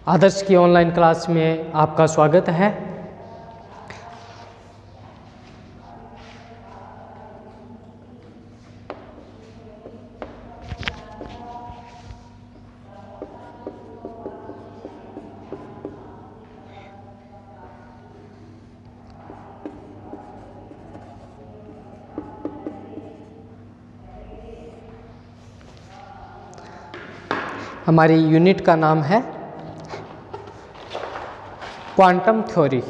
आदर्श की online class में आपका स्वागत है। हमारी यूनिट का नाम है क्वांटम थ्योरी।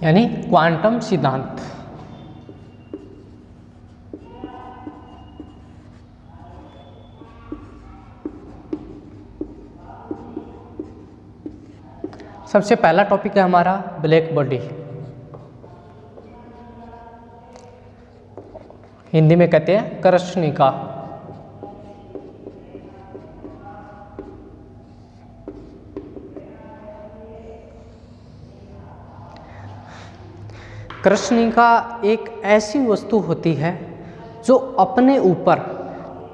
यानी क्वांटम सिद्धांत। सबसे पहला टॉपिक है हमारा ब्लैक बॉडी। हिंदी में कहते हैं कृष्णिका। कृष्णिका एक ऐसी वस्तु होती है जो अपने ऊपर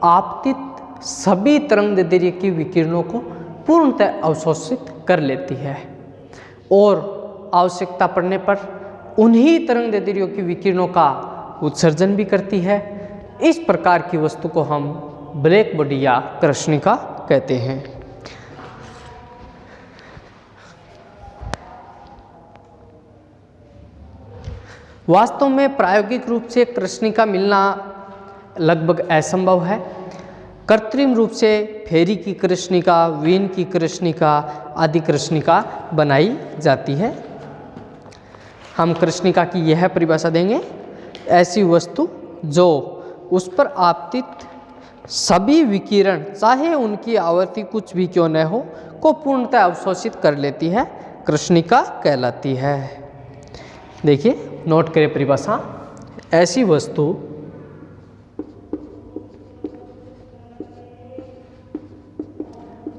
आपतित सभी तरंगदैर्घ्य की विकिरणों को पूर्णतः अवशोषित कर लेती है और आवश्यकता पड़ने पर उन्हीं तरंगदैर्घ्यों की विकिरणों का उत्सर्जन भी करती है। इस प्रकार की वस्तु को हम ब्लैक बॉडी या कृष्णिका कहते हैं। वास्तव में प्रायोगिक रूप से कृष्णिका मिलना लगभग असंभव है। कृत्रिम रूप से फेरी की कृष्णिका, वीन की कृष्णिका आदि कृष्णिका बनाई जाती है। हम कृष्णिका की यह परिभाषा देंगे, ऐसी वस्तु जो उस पर आपतित सभी विकिरण, चाहे उनकी आवृत्ति कुछ भी क्यों न हो, को पूर्णतः अवशोषित कर लेती है, कृष्णिका कहलाती है। देखिए, नोट करें परिभाषा। ऐसी वस्तु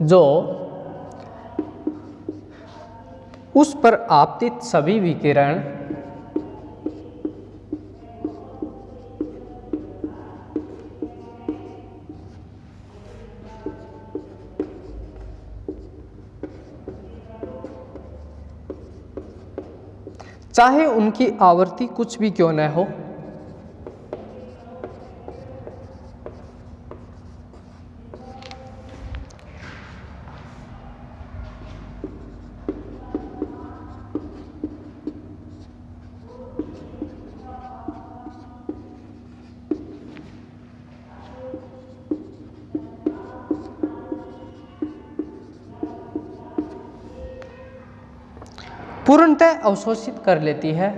जो उस पर आपतित सभी विकिरण चाहे उनकी आवृत्ति कुछ भी क्यों न हो, पूर्णतः अवशोषित कर लेती है।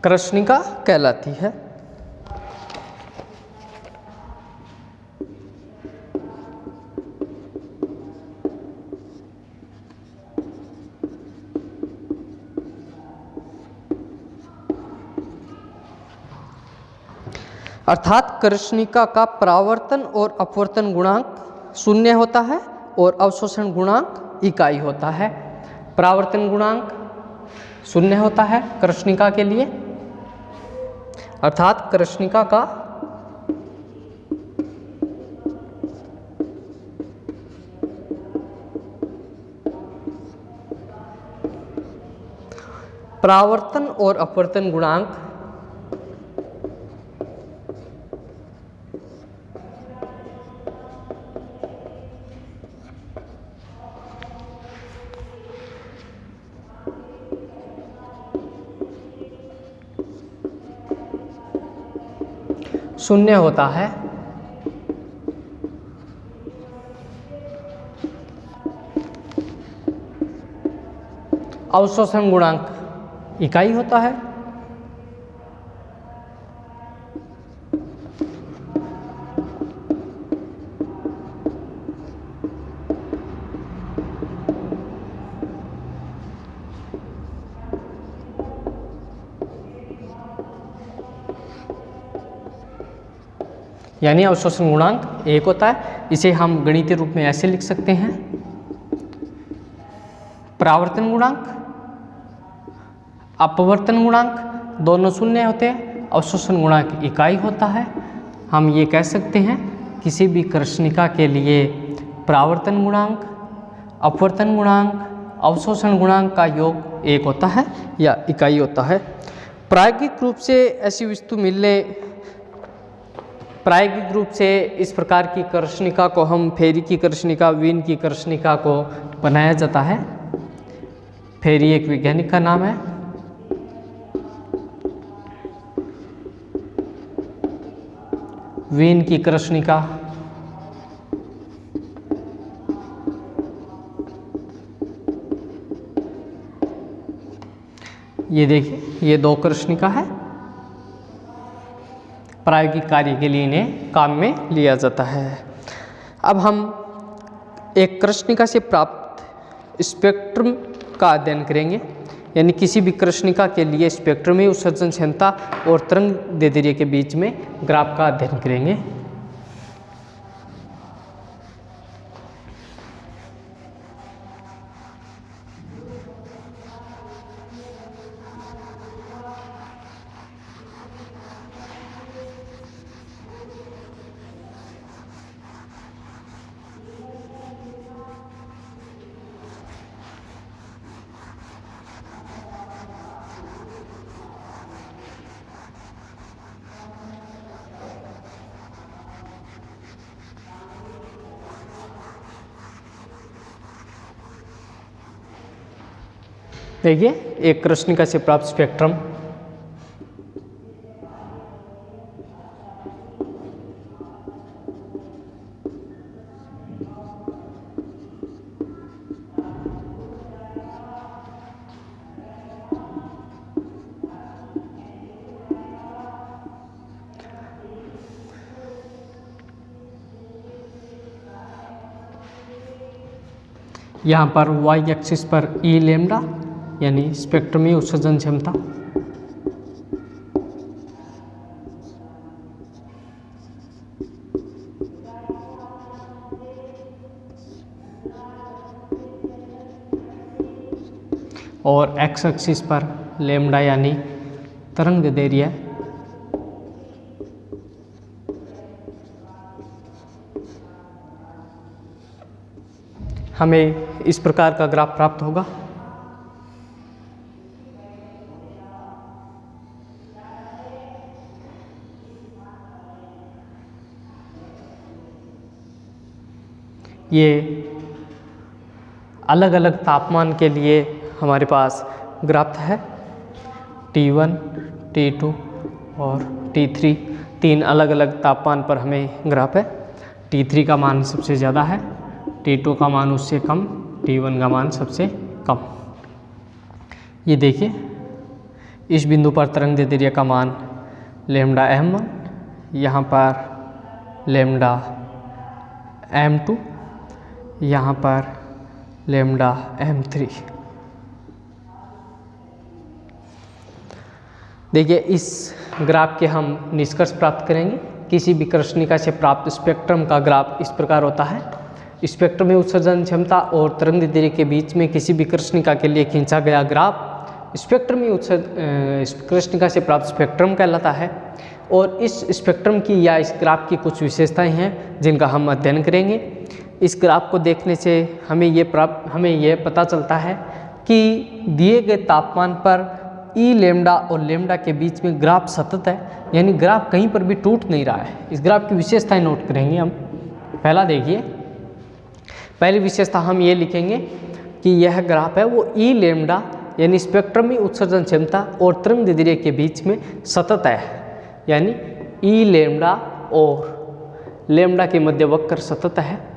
कृष्णिका कहलाती है। अर्थात कृष्णिका का परावर्तन और अपवर्तन गुणांक शून्य होता है और अवशोषण गुणांक इकाई होता है। परावर्तन गुणांक शून्य होता है कृष्णिका के लिए, अर्थात कृष्णिका का परावर्तन और अपवर्तन गुणांक शून्य होता है। अवशोषण गुणांक इकाई होता है। यानी अवशोषण गुणांक 1 होता है। इसे हम गणितीय रूप में ऐसे लिख सकते हैं, परावर्तन गुणांक, अपवर्तन गुणांक दोनों शून्य होते हैं, अवशोषण गुणांक इकाई होता है। हम ये कह सकते हैं किसी भी कृष्णिका के लिए परावर्तन गुणांक, अपवर्तन गुणांक, अवशोषण गुणांक का योग 1 होता है या इकाई होता है। प्रायोगिक रूप से ऐसी वस्तु मिलने, प्रायोगिक रूप से इस प्रकार की कृष्णिका को हम फेरी की कृष्णिका, वीन की कृष्णिका को बनाया जाता है। फेरी एक वैज्ञानिक का नाम है। वीन की कृष्णिका ये देखिए, ये 2 कृष्णिका है। प्रायोगिक कार्य के लिए इन्हें काम में लिया जाता है। अब हम एक कृष्णिका से प्राप्त स्पेक्ट्रम का अध्ययन करेंगे, यानी किसी भी कृष्णिका के लिए स्पेक्ट्रम में उत्सर्जन क्षमता और तरंग दैर्ध्य के बीच में ग्राफ का अध्ययन करेंगे। देखिए, एक कृष्णिका से प्राप्त स्पेक्ट्रम, यहाँ पर वाई एक्सिस पर ई लैम्डा यानी स्पेक्ट्रम में उत्सर्जन क्षमता, और एक्स एक्सिस पर लैम्डा यानी तरंग दैर्ध्य। हमें इस प्रकार का ग्राफ प्राप्त होगा। ये अलग अलग तापमान के लिए हमारे पास ग्राफ है। T1, T2 और T3 तीन अलग अलग तापमान पर हमें ग्राफ है। T3 का मान सबसे ज़्यादा है, T2 का मान उससे कम, T1 का मान सबसे कम। ये देखिए, इस बिंदु पर तरंग दैर्ध्य का मान लैम्डा m1, यहाँ पर लैम्डा m2, यहाँ पर लैम्डा m3। देखिए, इस ग्राफ के हम निष्कर्ष प्राप्त करेंगे। किसी भी कृष्णिका से प्राप्त स्पेक्ट्रम का ग्राफ इस प्रकार होता है। स्पेक्ट्रम में उत्सर्जन क्षमता और तरंग दैर्ध्य के बीच में किसी भी कृष्णिका के लिए खींचा गया ग्राफ स्पेक्ट्रम में कृष्णिका से प्राप्त स्पेक्ट्रम कहलाता है। और इस स्पेक्ट्रम की या इस ग्राफ की कुछ विशेषताएं हैं जिनका हम अध्ययन करेंगे। इस ग्राफ को देखने से हमें ये पता चलता है कि दिए गए तापमान पर ई लैम्डा और लैम्डा के बीच में ग्राफ सतत है, यानी ग्राफ कहीं पर भी टूट नहीं रहा है। इस ग्राफ की विशेषताएं नोट करेंगे हम। पहला देखिए, पहली विशेषता हम ये लिखेंगे कि यह ग्राफ है वो ई लैम्डा यानी स्पेक्ट्रम में उत्सर्जन क्षमता और तरंग दैर्ध्य के बीच में सतत है, यानी ई लैम्डा और लैम्डा के मध्य वक्र सतत है।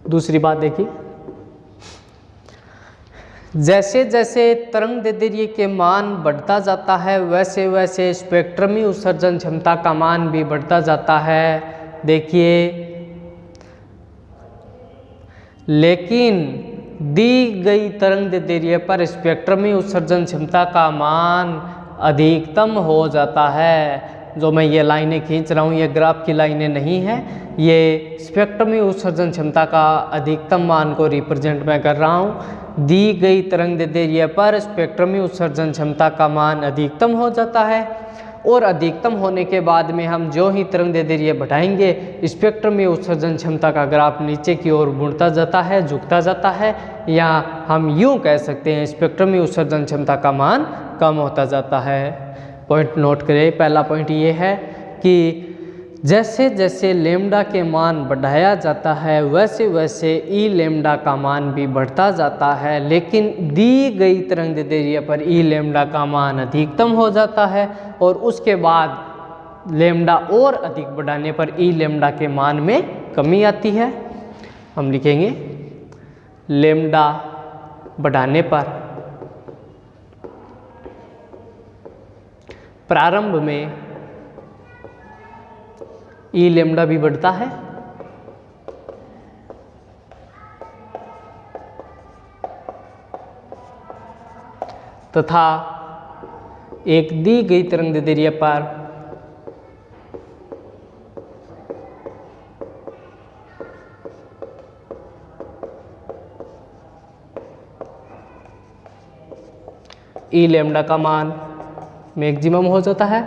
दूसरी बात देखिए, जैसे जैसे तरंग दैर्ध्य के मान बढ़ता जाता है वैसे वैसे स्पेक्ट्रम में उत्सर्जन क्षमता का मान भी बढ़ता जाता है। देखिए, लेकिन दी गई तरंगदैर्ध्य पर स्पेक्ट्रमी उत्सर्जन क्षमता का मान अधिकतम हो जाता है। जो मैं ये लाइनें खींच रहा हूँ ये ग्राफ की लाइनें नहीं है, ये स्पेक्ट्रमी उत्सर्जन क्षमता का अधिकतम मान को रिप्रेजेंट मैं कर रहा हूँ। दी गई तरंगदैर्ध्य पर स्पेक्ट्रमी उत्सर्जन क्षमता का मान अधिकतम हो जाता है और अधिकतम होने के बाद में हम जो ही तरंगदैर्ध्य बढ़ाएंगे स्पेक्ट्रमी उत्सर्जन क्षमता का ग्राफ नीचे की ओर मुड़ता जाता है, झुकता जाता है, या हम यूँ कह सकते हैं स्पेक्ट्रमी उत्सर्जन क्षमता का मान कम होता जाता है। पॉइंट नोट करें, पहला पॉइंट ये है कि जैसे जैसे लेम्डा के मान बढ़ाया जाता है वैसे वैसे ई लेम्डा का मान भी बढ़ता जाता है, लेकिन दी गई तरंगदैर्ध्य पर ई लेम्डा का मान अधिकतम हो जाता है और उसके बाद लेम्डा और अधिक बढ़ाने पर ई लेम्डा के मान में कमी आती है। हम लिखेंगे लेम्डा बढ़ाने पर प्रारंभ में ई लेम्डा भी बढ़ता है तथा एक दी गई तरंगदैर्ध्य पर ई लेम्डा का मान मैक्सिमम हो जाता है।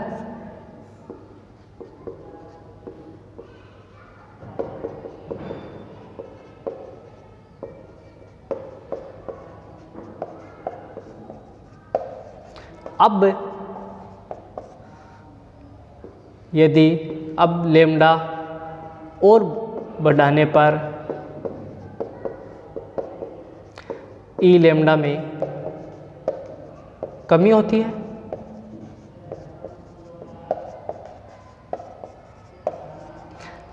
अब यदि अब लेम्डा और बढ़ाने पर ई लेम्डा में कमी होती है,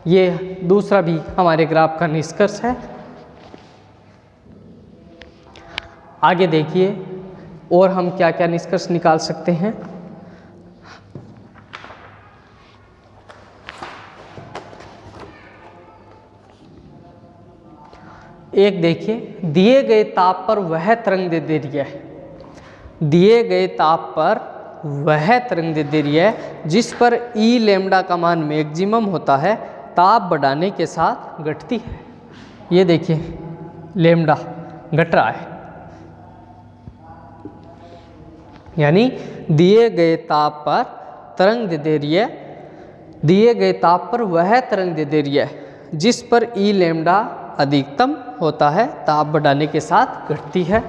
ये दूसरा भी हमारे ग्राफ का निष्कर्ष है। आगे देखिए और हम क्या क्या निष्कर्ष निकाल सकते हैं। एक देखिए, दिए गए ताप पर वह तरंगदैर्ध्य, दिए गए ताप पर वह तरंगदैर्ध्य जिस पर ई लेम्डा का मान मैक्सिमम होता है ताप बढ़ाने के साथ घटती है। ये देखिए लेम्डा घट रहा है, यानी दिए गए ताप पर तरंगदैर्ध्य, दिए गए ताप पर वह तरंगदैर्ध्य जिस पर ई लेम्डा अधिकतम होता है ताप बढ़ाने के साथ घटती है,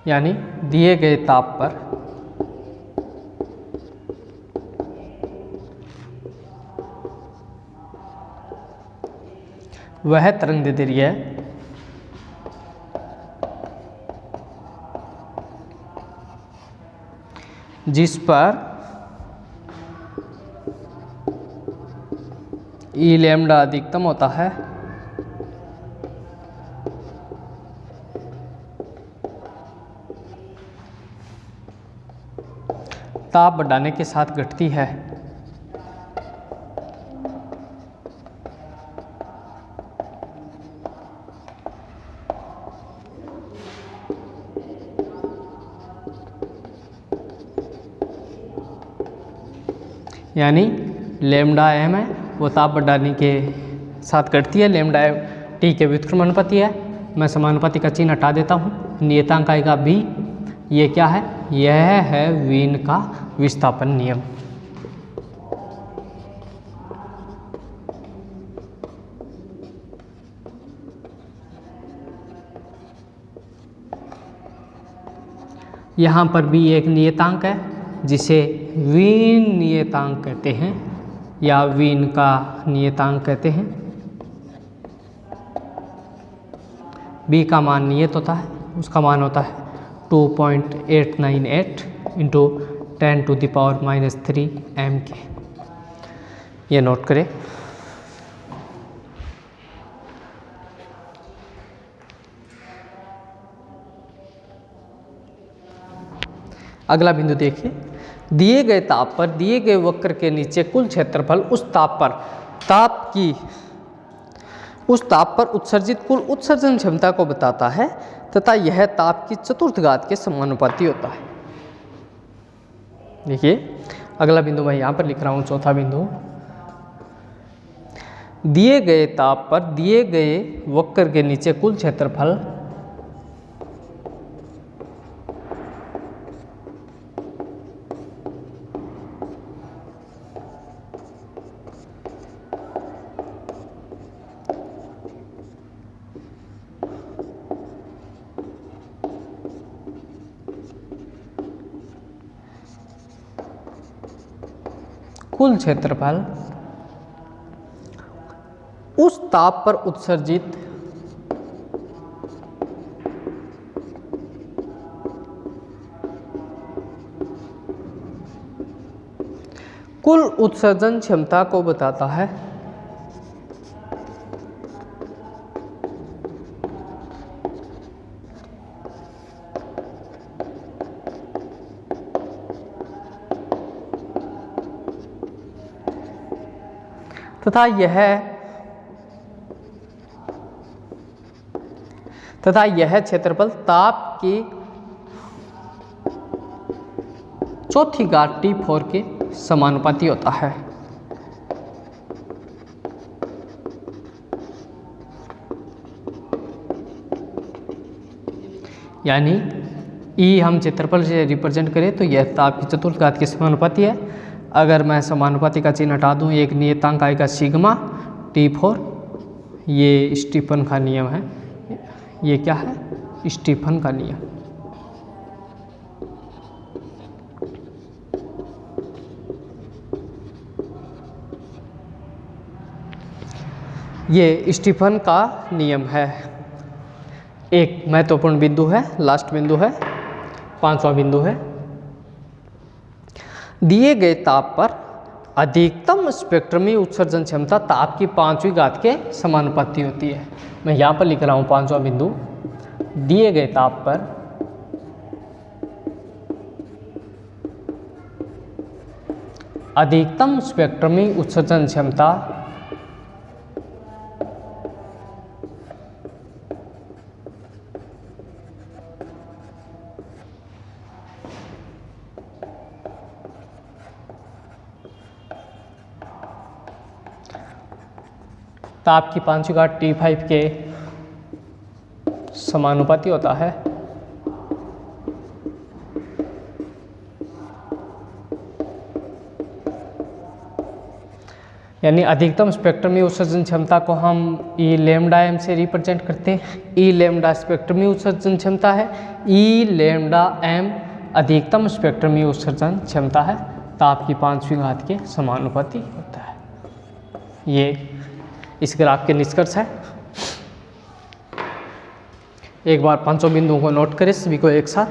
यानी दिए गए ताप पर वह तरंगदैर्ध्य जिस पर ई लेम्डा अधिकतम होता है ताप बढ़ाने के साथ घटती है। यानी लेम्डा एम है वो ताप बढ़ाने के साथ घटती है, लेम्डा एम टी के व्युत्क्रमानुपाती है। मैं समानुपाती का चिन्ह हटा देता हूँ। नियतांक आएगा बी। ये क्या है? यह है वीन का विस्थापन नियम। यहाँ पर भी एक नियतांक है जिसे वीन नियतांक कहते हैं या वीन का नियतांक कहते हैं। बी का मान नियत होता है, उसका मान होता है 2.898 इंटू 10⁻³ mK। ये नोट करें। अगला बिंदु देखिए, दिए गए ताप पर दिए गए वक्र के नीचे कुल क्षेत्रफल उस ताप पर ताप की उस ताप पर उत्सर्जित कुल उत्सर्जन क्षमता को बताता है तथा यह ताप की चतुर्थ घात के समानुपाती होता है। देखिए अगला बिंदु मैं यहाँ पर लिख रहा हूँ, चौथा बिंदु। दिए गए ताप पर दिए गए वक्र के नीचे कुल क्षेत्रफल उस ताप पर उत्सर्जित कुल उत्सर्जन क्षमता को बताता है। तथा यह क्षेत्रफल ताप की चौथी घात T4 के समानुपाती होता है। यानी E हम क्षेत्रफल से रिप्रेजेंट करें तो यह ताप की चतुर्थ घात के समानुपाती है। अगर मैं समानुपाती का चिन्ह हटा दूं, एक नियतांक आएगा सिग्मा T4। ये स्टीफन का नियम है। ये क्या है? स्टीफन का नियम। ये स्टीफन का नियम है। एक महत्वपूर्ण बिंदु है, लास्ट बिंदु है, पांचवा बिंदु है। दिए गए ताप पर अधिकतम स्पेक्ट्रमी उत्सर्जन क्षमता ताप की पांचवी घात के समानुपाती होती है। मैं यहाँ पर लिख रहा हूँ पांचवा बिंदु। दिए गए ताप पर अधिकतम स्पेक्ट्रमी उत्सर्जन क्षमता ताप की पांचवी घात T5 के समानुपाती होता है। यानी अधिकतम स्पेक्ट्रमी उत्सर्जन क्षमता को हम E लैम्डा m से रिप्रेजेंट करते हैं। E लैम्डा स्पेक्ट्रमी उत्सर्जन क्षमता है, E लैम्डा m अधिकतम स्पेक्ट्रमी उत्सर्जन क्षमता है, ताप की पांचवी घात के समानुपाती होता है। ये इस ग्राफ के निष्कर्ष है। एक बार पांचों बिंदुओं को नोट करें सभी को एक साथ।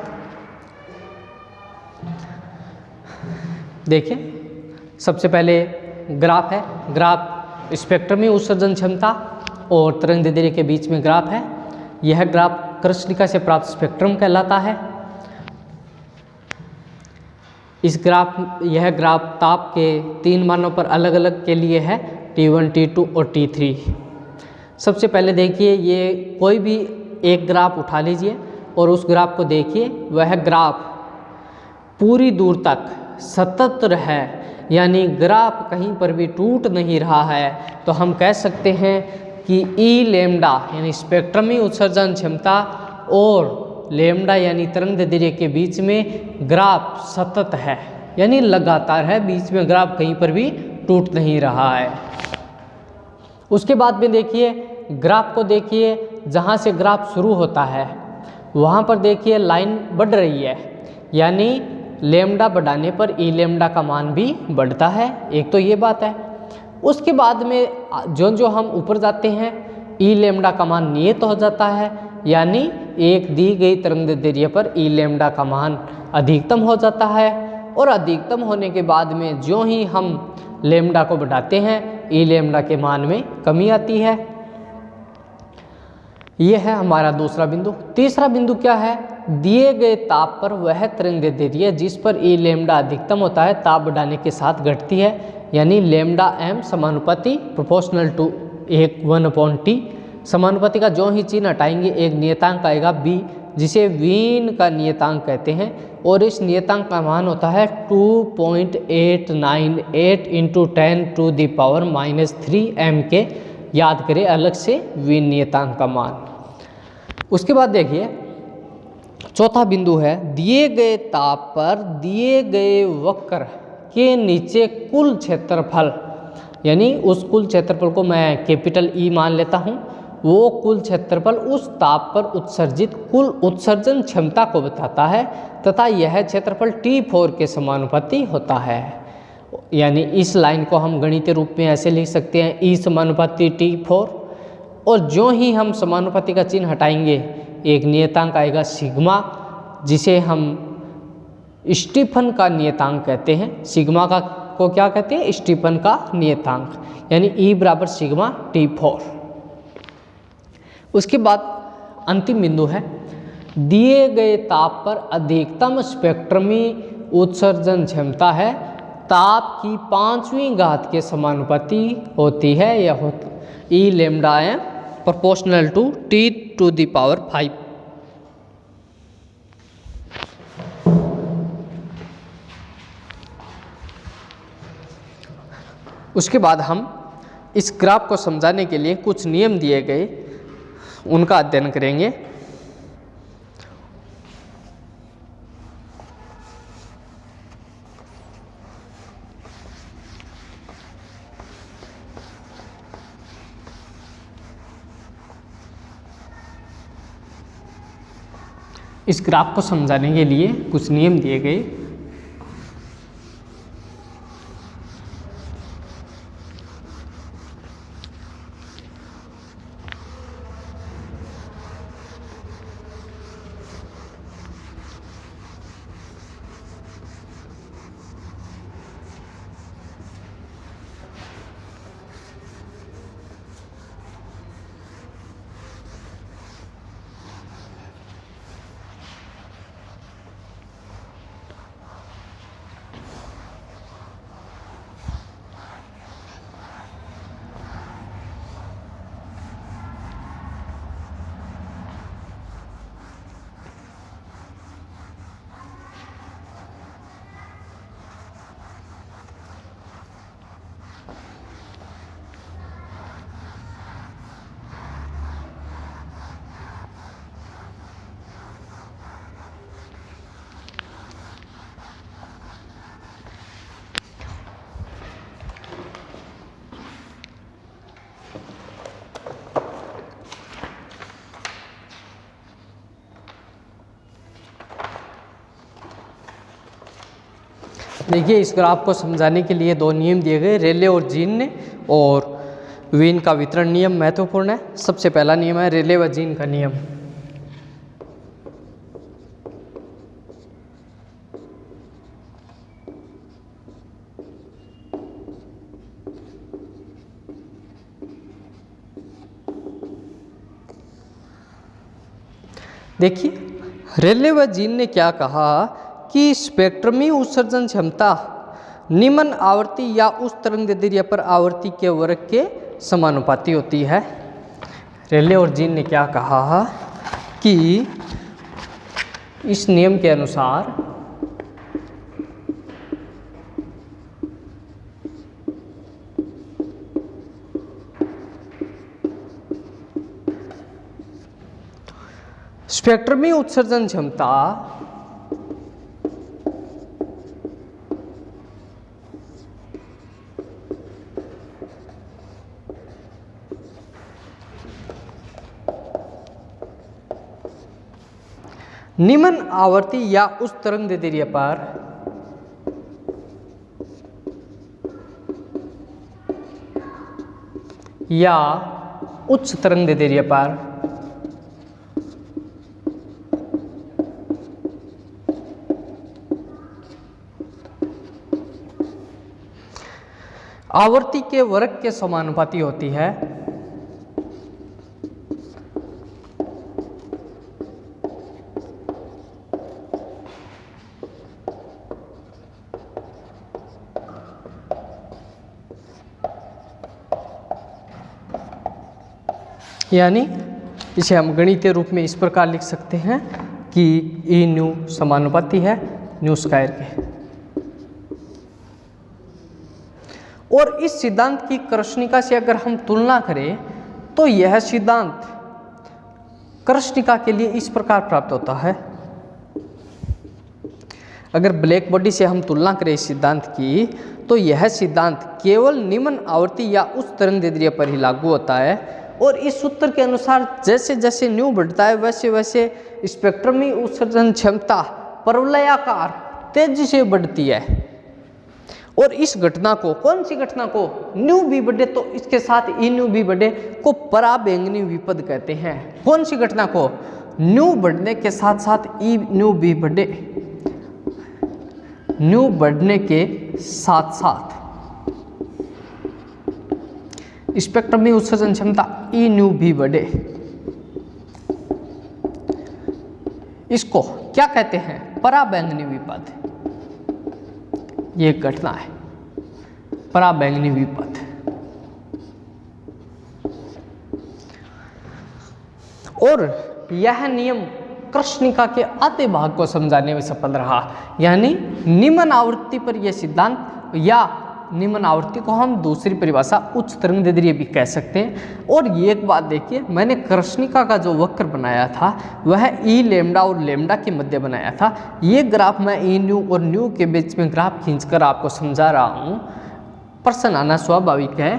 देखिए सबसे पहले ग्राफ है। ग्राफ स्पेक्ट्रमी उत्सर्जन क्षमता और तरंगदैर्ध्य के बीच में ग्राफ है। यह ग्राफ कृष्णिका से प्राप्त स्पेक्ट्रम कहलाता है। यह ग्राफ ताप के 3 मानों पर अलग अलग के लिए है, T1, T2 और T3। सबसे पहले देखिए, ये कोई भी एक ग्राफ उठा लीजिए और उस ग्राफ को देखिए। वह ग्राफ पूरी दूर तक सतत है, यानी ग्राफ कहीं पर भी टूट नहीं रहा है। तो हम कह सकते हैं कि E लैम्डा यानी स्पेक्ट्रमी उत्सर्जन क्षमता और लैम्डा यानी तरंगदैर्ध्य के बीच में ग्राफ सतत है, यानी लगातार है, बीच में ग्राफ कहीं पर भी टूट नहीं रहा है। उसके बाद में देखिए ग्राफ को देखिए, जहाँ से ग्राफ शुरू होता है वहाँ पर देखिए लाइन बढ़ रही है, यानी लैम्डा बढ़ाने पर E लैम्डा का मान भी बढ़ता है। एक तो ये बात है। उसके बाद में जो हम ऊपर जाते हैं E लैम्डा का मान नियत हो जाता है, यानी एक दी गई तरंगदैर्ध्य पर E लैम्डा का मान अधिकतम हो जाता है। और अधिकतम होने के बाद में जो ही हम लैम्डा को बढ़ाते हैं E लैम्डा के मान में कमी आती है। यह है हमारा दूसरा बिंदु। तीसरा बिंदु क्या है? दिए गए ताप पर वह तरंगदैर्ध्य जिस पर E लैम्डा अधिकतम होता है ताप बढ़ाने के साथ घटती है, यानी लैम्डा m समानुपाती प्रोपोर्शनल टू एक 1/t। समानुपाती का जो ही चिन्ह हटाएंगे एक नियतांक आएगा b, जिसे वीन का नियतांक कहते हैं, और इस नियतांक का मान होता है 2.898 × 10⁻³ m के। याद करें अलग से वीन नियतांक का मान। उसके बाद देखिए चौथा बिंदु है, दिए गए ताप पर दिए गए वक्र के नीचे कुल क्षेत्रफल, यानी उस कुल क्षेत्रफल को मैं कैपिटल E मान लेता हूँ, वो कुल क्षेत्रफल उस ताप पर उत्सर्जित कुल उत्सर्जन क्षमता को बताता है तथा यह क्षेत्रफल T4 के समानुपाती होता है। यानी इस लाइन को हम गणितीय रूप में ऐसे लिख सकते हैं E समानुपाती T4, और जो ही हम समानुपाती का चिन्ह हटाएंगे एक नियतांक आएगा सिग्मा, जिसे हम स्टीफन का नियतांक कहते हैं। सिग्मा का को क्या कहते हैं? स्टीफन का नियतांक, यानी E बराबर सिग्मा T4। उसके बाद अंतिम बिंदु है, दिए गए ताप पर अधिकतम स्पेक्ट्रमी उत्सर्जन क्षमता है ताप की 5वीं घात के समानुपाती होती है, यह E lambda m proportional to T⁵। उसके बाद हम इस ग्राफ को समझाने के लिए कुछ नियम दिए गए, उनका अध्ययन करेंगे। इस ग्राफ को समझाने के लिए कुछ नियम दिए गए। देखिए इस ग्राफ को समझाने के लिए दो नियम दिए गए, रेले और जीन ने, और वीन का वितरण नियम महत्वपूर्ण है। सबसे पहला नियम है रेले व जीन का नियम। देखिए रेले व जीन ने क्या कहा कि स्पेक्ट्रमी उत्सर्जन क्षमता निम्न आवर्ती या उस तरंगदैर्ध्य पर आवर्ती के वर्ग के समानुपाती होती है। रेले और जीन ने क्या कहा कि इस नियम के अनुसार स्पेक्ट्रमी उत्सर्जन क्षमता निम्न आवर्ती या उस तरंगदैर्ध्य पर या उच्च तरंगदैर्ध्य पर आवर्ती के वर्ग के समानुपाती होती है। यानी इसे हम गणितीय रूप में इस प्रकार लिख सकते हैं कि ई न्यू समानुपाती है न्यू स्क्वायर के। और इस सिद्धांत की कृष्णिका से अगर हम तुलना करें तो यह सिद्धांत कृष्णिका के लिए इस प्रकार प्राप्त होता है। अगर ब्लैक बॉडी से हम तुलना करें इस सिद्धांत की तो यह सिद्धांत केवल निम्न आवर्ती या उच्च तरंगदैर्ध्य पर ही लागू होता है। और इस सूत्र के अनुसार जैसे जैसे न्यू बढ़ता है वैसे वैसे स्पेक्ट्रम में उत्सर्जन क्षमता परवलयाकार तेजी से बढ़ती है। और इस घटना को, कौन सी घटना को, न्यू भी बढ़े तो इसके साथ ई न्यू भी बढ़े को पराबैंगनी विपद कहते हैं। कौन सी घटना को, न्यू बढ़ने के साथ साथ ई न्यू भी बढ़े, न्यू बढ़ने के साथ साथ स्पेक्ट्रम में उत्सर्जन क्षमता ई न्यू भी बढ़े, इसको क्या कहते हैं, पराबैंगनी विपद। ये एक घटना है पराबैंगनी विपद। और यह नियम कृष्णिका के आधे भाग को समझाने में सफल रहा। यानी निम्न आवृत्ति पर यह सिद्धांत, या निम्न आवृत्ति को हम दूसरी परिभाषा उच्च तरंगदैर्ध्य भी कह सकते हैं। और ये एक बात देखिए, मैंने कृष्णिका का जो वक्र बनाया था वह ई लेमडा और लेमडा के मध्य बनाया था। ये ग्राफ मैं ई न्यू और न्यू के बीच में ग्राफ खींचकर आपको समझा रहा हूँ। प्रश्न आना स्वाभाविक है।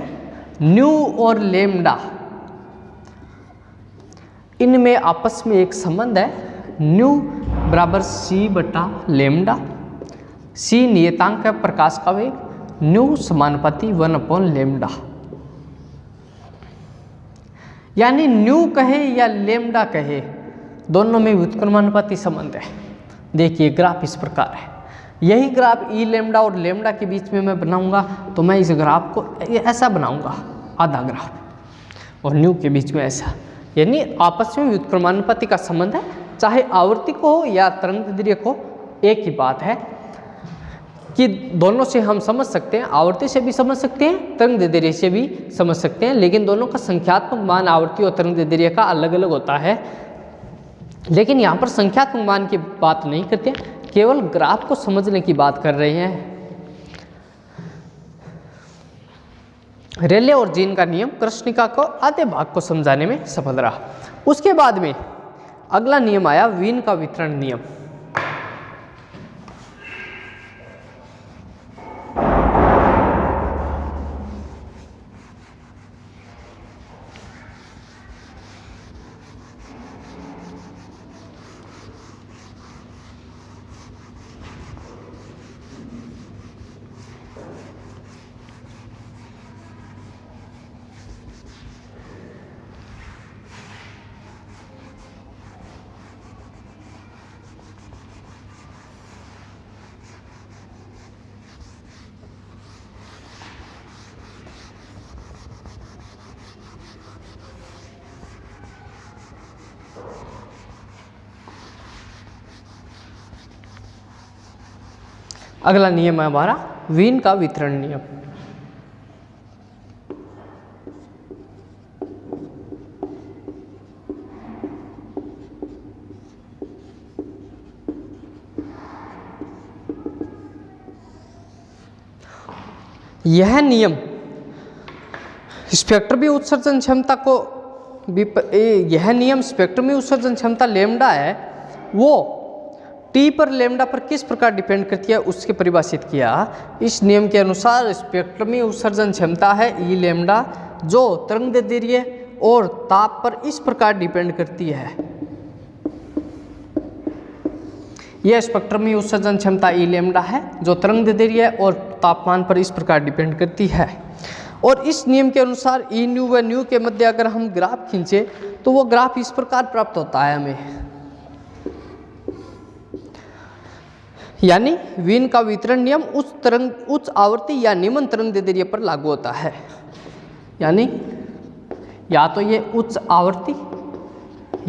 न्यू और लेमडा, इनमें आपस में एक संबंध है, न्यू बराबर सी बटा लेमडा। सी नियतांक है प्रकाश का वेग, न्यू समानुपाती 1 लेमडा। यानी न्यू कहे या लेमडा कहे, दोनों में व्युत्क्रमानुपाती संबंध है। देखिए ग्राफ इस प्रकार है। यही ग्राफ ई लेमडा और लेमडा के बीच में मैं बनाऊंगा तो मैं इस ग्राफ को ऐसा बनाऊंगा, आधा ग्राफ, और न्यू के बीच में ऐसा। यानी आपस में व्युत्क्रमानुपाती का संबंध है, चाहे आवर्ती को हो या तरंगदैर्ध्य को। एक ही बात है कि दोनों से हम समझ सकते हैं, आवर्ती से भी समझ सकते हैं, तरंगदैर्ध्य से भी समझ सकते हैं, लेकिन दोनों का संख्यात्मक मान आवर्ती और तरंगदैर्ध्य का अलग अलग होता है। लेकिन यहाँ पर संख्यात्मक मान की बात नहीं करते, केवल ग्राफ को समझने की बात कर रहे हैं। रेले और जीन का नियम कृष्णिका को आधे भाग को समझाने में सफल रहा। उसके बाद में अगला नियम आया वीन का वितरण नियम। अगला नियम है हमारा वीन का वितरण नियम। यह नियम स्पेक्ट्रम में उत्सर्जन क्षमता को, यह नियम स्पेक्ट्रम में उत्सर्जन क्षमता लेमडा है, वो टी पर लेमडा पर किस प्रकार डिपेंड करती है उसके परिभाषित किया। इस नियम के अनुसार स्पेक्ट्रम में उत्सर्जन क्षमता है ई लेमडा, जो तरंगदैर्ध्य और ताप पर इस प्रकार डिपेंड करती है। यह स्पेक्ट्रम में उत्सर्जन क्षमता ई लेमडा है जो तरंगदैर्ध्य और तापमान पर इस प्रकार डिपेंड करती है। और इस नियम के अनुसार ई न्यू व न्यू के मध्य अगर हम ग्राफ खींचे तो वो ग्राफ इस प्रकार प्राप्त होता है हमें। यानी वीन का वितरण नियम उच्च आवर्ती या निम्न तरंगदैर्ध्य पर लागू होता है। यानी या तो ये उच्च आवर्ती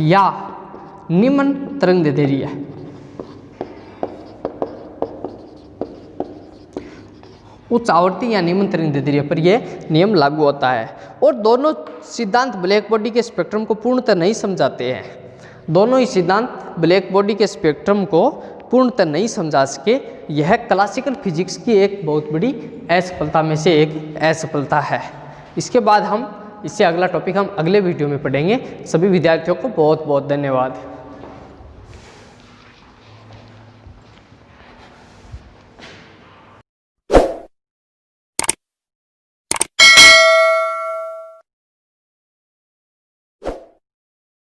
या निम्न तरंगदैर्ध्य, उच्च आवर्ती या निम्न तरंगदैर्ध्य पर यह नियम लागू होता है। और दोनों सिद्धांत ब्लैक बॉडी के स्पेक्ट्रम को पूर्णतः नहीं समझाते हैं। दोनों ही सिद्धांत ब्लैक बॉडी के स्पेक्ट्रम को पूर्णतः नहीं समझा सके। यह क्लासिकल फिजिक्स की एक बहुत बड़ी असफलता में से एक असफलता है। इसके बाद हम इससे अगला टॉपिक हम अगले वीडियो में पढ़ेंगे। सभी विद्यार्थियों को बहुत बहुत धन्यवाद।